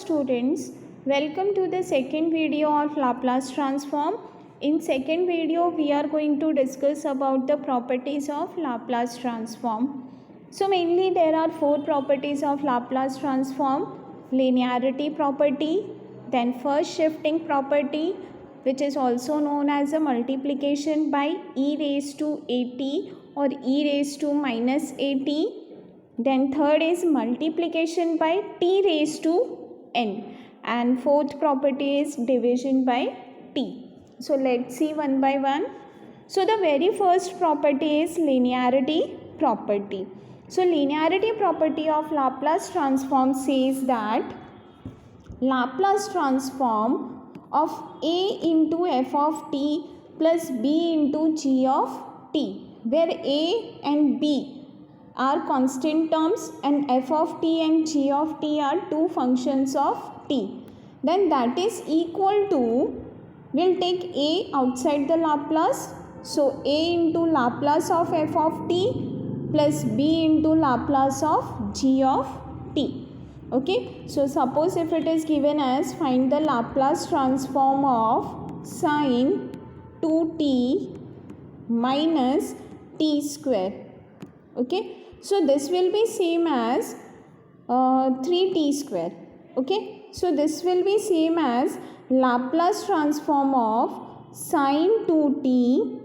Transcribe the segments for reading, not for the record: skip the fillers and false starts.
students, welcome to the second video of Laplace transform. In second video we are going to discuss about the properties of Laplace transform. So mainly there are four properties of Laplace transform: linearity property, then first shifting property, which is also known as a multiplication by e raised to at or e raised to minus at. Then third is multiplication by t raised to n, and fourth property is division by t. So let's see one by one. So the very first property is linearity property. So linearity property of Laplace transform says that Laplace transform of a into f of t plus b into g of t, where a and b are constant terms and f of t and g of t are two functions of t, then that is equal to, we'll take a outside the Laplace, so a into Laplace of f of t plus b into Laplace of g of t. Okay, so suppose if it is given as find the Laplace transform of sine 2t minus t square. Okay, so this will be same as 3t square. Okay, so this will be same as Laplace transform of sine 2t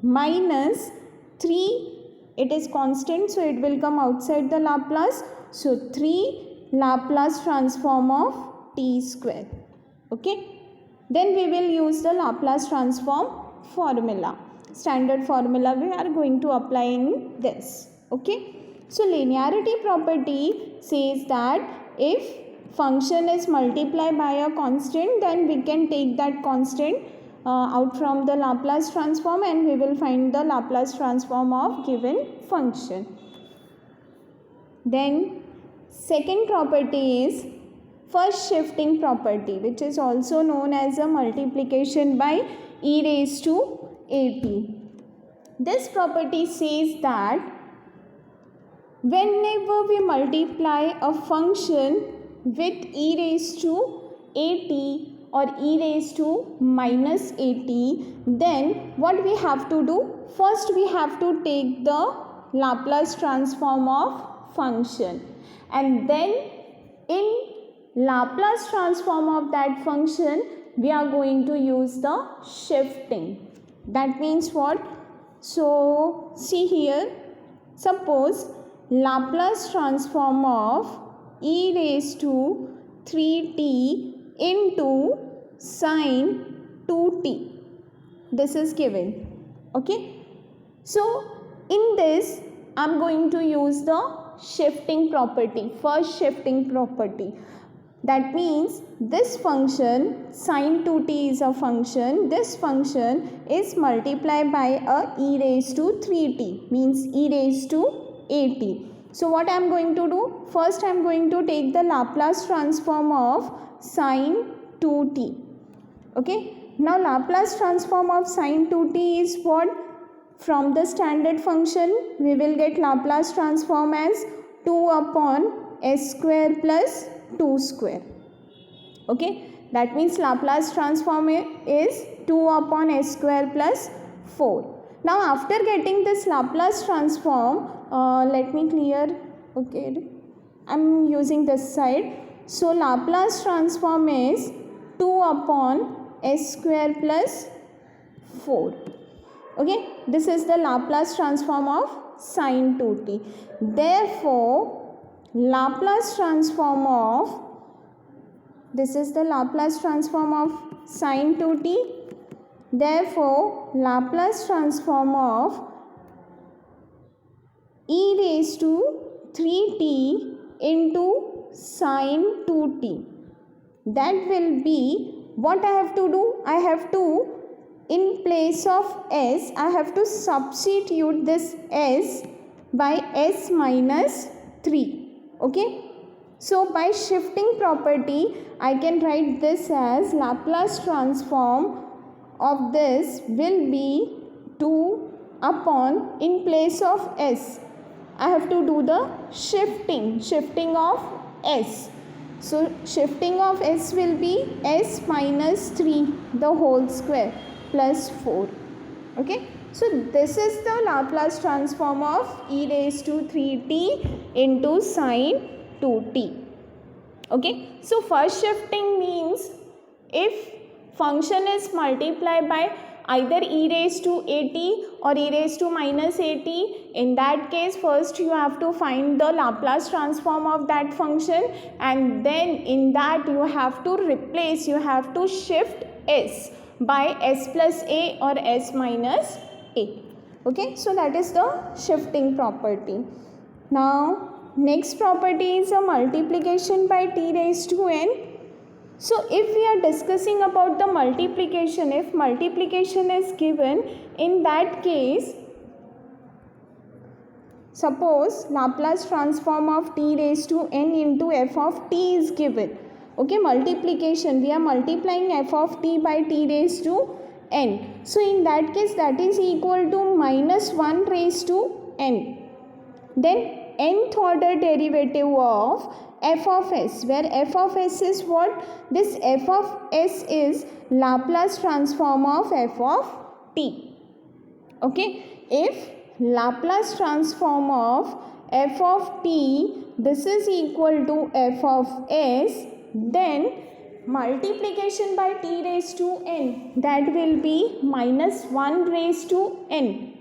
minus 3, it is constant, so it will come outside the Laplace, so 3 Laplace transform of t square. Okay, then we will use the Laplace transform formula, standard formula we are going to apply in this. Okay, so linearity property says that if function is multiplied by a constant, then we can take that constant out from the Laplace transform and we will find the Laplace transform of given function. Then second property is first shifting property, which is also known as a multiplication by e raised to at. This property says that whenever we multiply a function with e raised to at or e raised to minus at, then what we have to do? First we have to take the Laplace transform of function, and then in Laplace transform of that function we are going to use the shifting. That means what? So see here, suppose Laplace transform of e raised to 3t into sine 2t, this is given. Okay, so in this I am going to use the shifting property, first shifting property. That means this function sine 2t is a function, this function is multiplied by a e raised to 3t, means e raised to at. So what I am going to do? First I am going to take the Laplace transform of sine 2t. Okay, now Laplace transform of sine 2t is what? From the standard function we will get Laplace transform as 2 upon s square plus 2 square. Okay, that means Laplace transform is 2 upon s square plus 4. Now after getting this Laplace transform, let me clear. Okay, I am using this side. So Laplace transform is 2 upon s square plus 4. Okay, this is the Laplace transform of sine 2t. Therefore Laplace transform of, this is the Laplace transform of sine 2t. Therefore Laplace transform of e raised to 3t into sine 2t, that will be, what I have to do? I have to, in place of s, I have to substitute this s by s minus 3. Okay, so by shifting property I can write this as Laplace transform of this will be 2 upon, in place of s I have to do the shifting of s. So shifting of s will be s minus 3 the whole square plus 4. Okay, so this is the Laplace transform of e raised to 3t into sine 2t. Okay, so first shifting means if function is multiplied by either e raised to at or e raised to minus at, in that case first you have to find the Laplace transform of that function, and then in that you have to replace, you have to shift s by s plus a or s minus a. Okay, so that is the shifting property. Now next property is a multiplication by t raised to n. So if we are discussing about the multiplication, if multiplication is given, in that case suppose Laplace transform of t raised to n into f of t is given. Okay, multiplication, we are multiplying f of t by t raised to n. So in that case that is equal to minus 1 raised to n. Then nth order derivative of f of s, where f of s is what? This f of s is Laplace transform of f of t. Okay, if Laplace transform of f of t, this is equal to f of s, then multiplication by t raised to n, that will be minus 1 raised to n,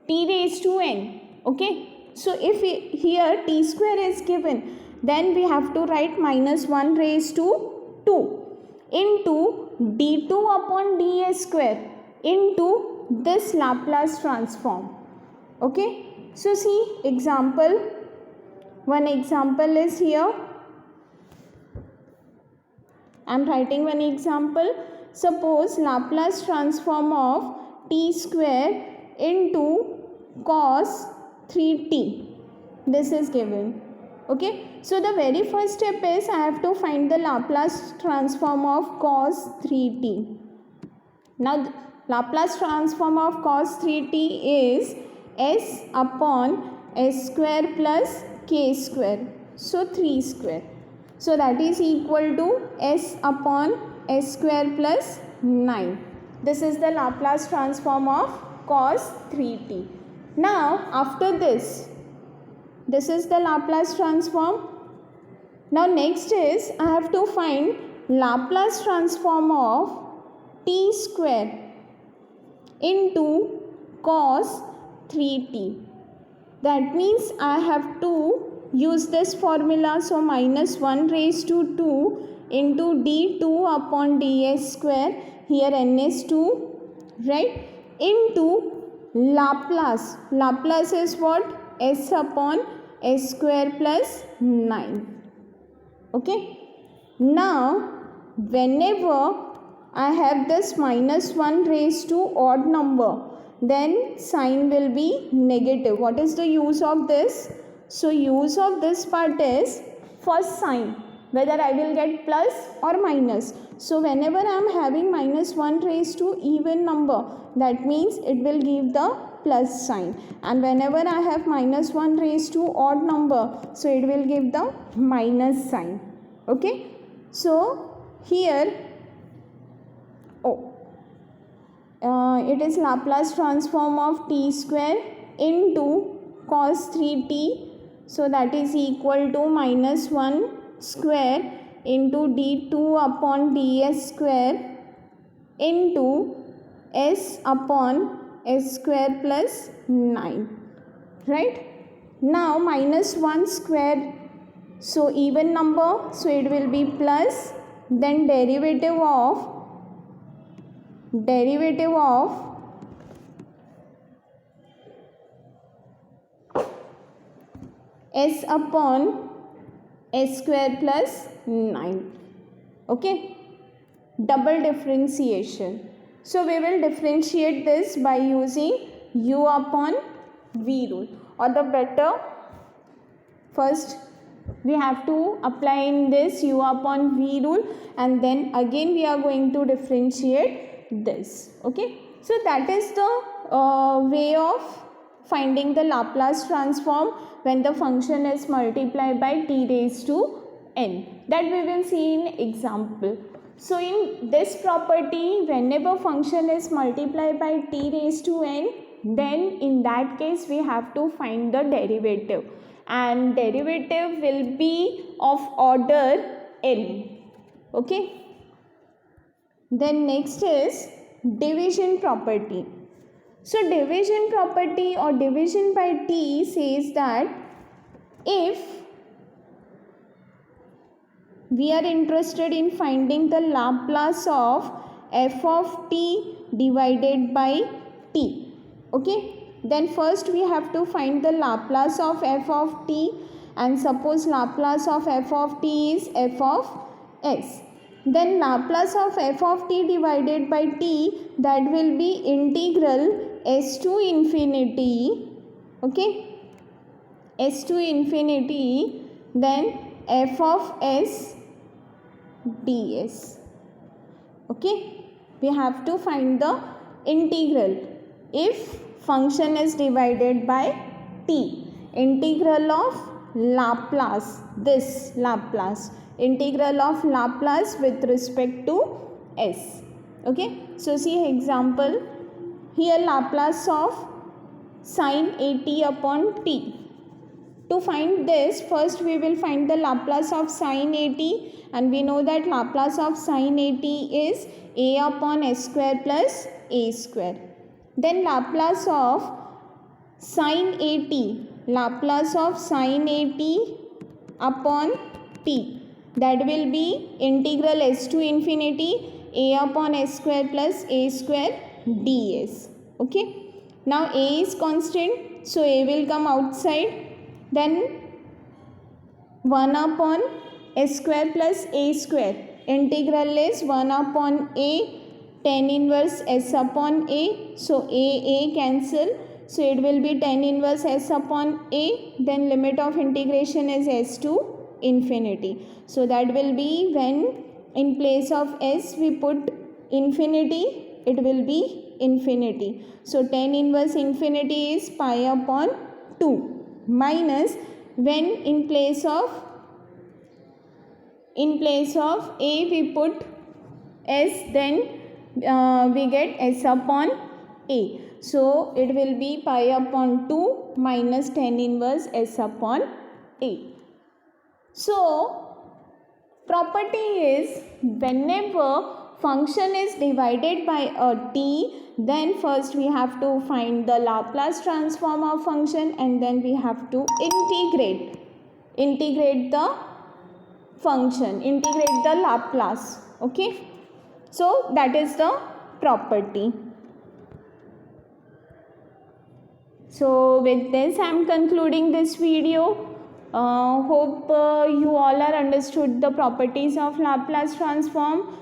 t raised to n. Okay, so if here t square is given, then we have to write minus 1 raised to 2 into d2 upon ds square into this Laplace transform. Okay, so see example, one example is here. I am writing one example. Suppose Laplace transform of t square into cos 3t, this is given. Okay, so the very first step is I have to find the Laplace transform of cos 3t. Now Laplace transform of cos 3t is s upon s square plus k square, so 3 square. So that is equal to s upon s square plus 9. This is the Laplace transform of cos 3t. Now after this is the Laplace transform. Now next is I have to find Laplace transform of t square into cos 3t. That means I have to use this formula, so minus 1 raised to 2 into d2 upon ds square, here n is 2, right, into Laplace. Laplace is what? S upon s square plus 9. Okay, now whenever I have this minus 1 raised to odd number, then sign will be negative. What is the use of this? So use of this part is first sign, whether I will get plus or minus. So whenever I am having minus 1 raised to even number, that means it will give the plus sign, and whenever I have minus 1 raised to odd number, so it will give the minus sign. Okay, so here it is Laplace transform of t square into cos 3t, so that is equal to minus 1 square into d2 upon ds square into s upon s square plus 9, right. Now minus 1 square, so even number, so it will be plus, then derivative of s upon s square plus 9. Okay, double differentiation. So we will differentiate this by using u upon v rule, or the better, first we have to apply in this u upon v rule, and then again we are going to differentiate this. Okay, so that is the way of finding the Laplace transform when the function is multiplied by t raised to n. that we will see in example. So in this property, whenever function is multiplied by t raised to n, then in that case we have to find the derivative, and derivative will be of order n. Okay. Then next is division property. So division property or division by t says that if we are interested in finding the Laplace of f of t divided by t, okay, then first we have to find the Laplace of f of t, and suppose Laplace of f of t is f of s. Then Laplace of f of t divided by t, that will be integral s to infinity, okay, s to infinity, then f of s ds. Okay, we have to find the integral if function is divided by t. Integral of Laplace, this Laplace, integral of Laplace with respect to s. Okay, so see example. Here Laplace of sin at upon t. To find this, first we will find the Laplace of sin at, and we know that Laplace of sin at is a upon s square plus a square. Then Laplace of sin at, Laplace of sin at upon t, that will be integral s to infinity a upon s square plus a square ds. Okay. Now a is constant, so a will come outside. Then 1 upon s square plus a square. Integral is 1 upon a tan inverse s upon a. So a cancel. So it will be tan inverse s upon a. Then limit of integration is s to infinity. So that will be, when in place of s we put infinity, it will be infinity. So tan inverse infinity is pi upon 2, minus when in place of a we put s, then we get s upon a. So it will be pi upon 2 minus tan inverse s upon a. So property is, whenever function is divided by a t, then first we have to find the Laplace transform of function, and then we have to integrate the function, integrate the Laplace. Okay, so that is the property. So with this I am concluding this video. Hope you all are understood the properties of Laplace transform.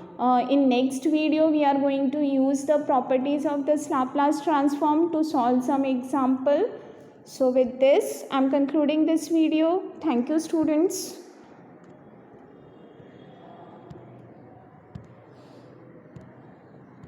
In next video we are going to use the properties of this Laplace transform to solve some example. So with this I am concluding this video. Thank you students.